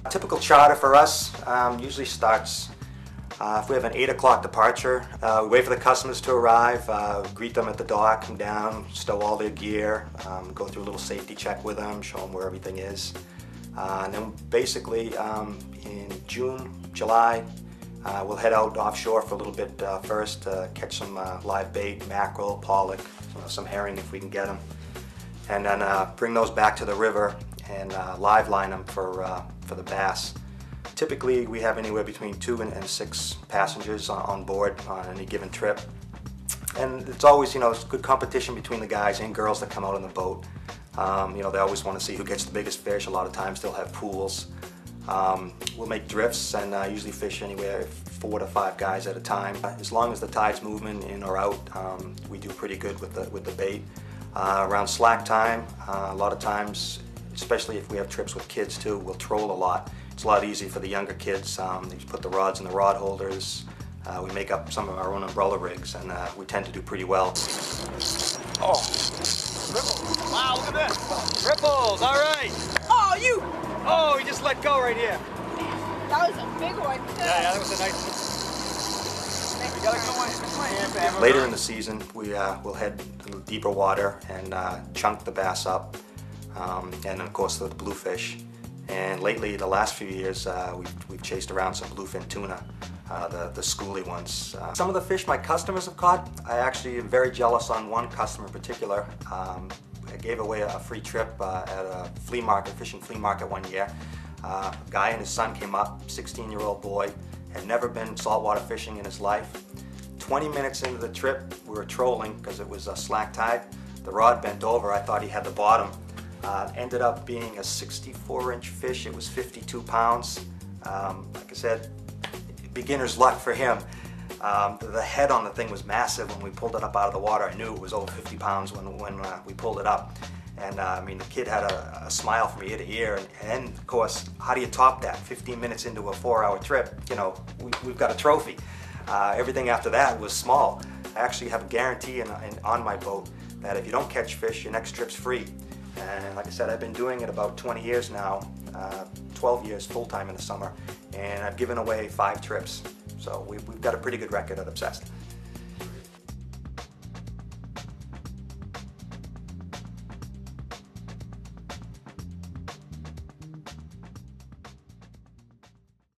A typical charter for us usually starts, if we have an 8 o'clock departure, we wait for the customers to arrive, greet them at the dock, come down, stow all their gear, go through a little safety check with them, show them where everything is. And then basically in June, July, we'll head out offshore for a little bit first, catch some live bait, mackerel, pollock, some herring if we can get them. And then bring those back to the river and live line them for the bass. Typically we have anywhere between 2 and 6 passengers on board on any given trip. And it's always, it's good competition between the guys and girls that come out on the boat. They always want to see who gets the biggest fish. A lot of times they'll have pools. We'll make drifts and usually fish anywhere 4 to 5 guys at a time. As long as the tide's moving in or out, we do pretty good with the bait. Around slack time, a lot of times, especially if we have trips with kids too, we'll troll a lot. It's a lot easier for the younger kids. They just put the rods in the rod holders. We make up some of our own umbrella rigs, and we tend to do pretty well. Oh, ripples! Wow, look at that! Ripples, all right! Oh, you! Oh, he just let go right here. That was a big one, too. Yeah, that was a nice one. We gotta go in. Later in the season, we'll head a little deeper water and chunk the bass up, and of course the bluefish. And lately, the last few years, we've chased around some bluefin tuna, the schooly ones. Some of the fish my customers have caught, I actually am very jealous on one customer in particular. I gave away a free trip at a flea market, fishing flea market one year. A guy and his son came up, 16-year-old boy, had never been saltwater fishing in his life. 20 minutes into the trip, we were trolling because it was a slack tide. The rod bent over, I thought he had the bottom. Ended up being a 64-inch fish. It was 52 pounds. Like I said, beginner's luck for him. The head on the thing was massive. When we pulled it up out of the water, I knew it was over 50 pounds when we pulled it up. And I mean, the kid had a smile from ear to ear. And of course, how do you top that? 15 minutes into a 4-hour trip, we've got a trophy. Everything after that was small. I actually have a guarantee on my boat that if you don't catch fish, your next trip's free. And like I said, I've been doing it about 20 years now, 12 years full-time in the summer, and I've given away 5 trips. So we've got a pretty good record at Obsessed.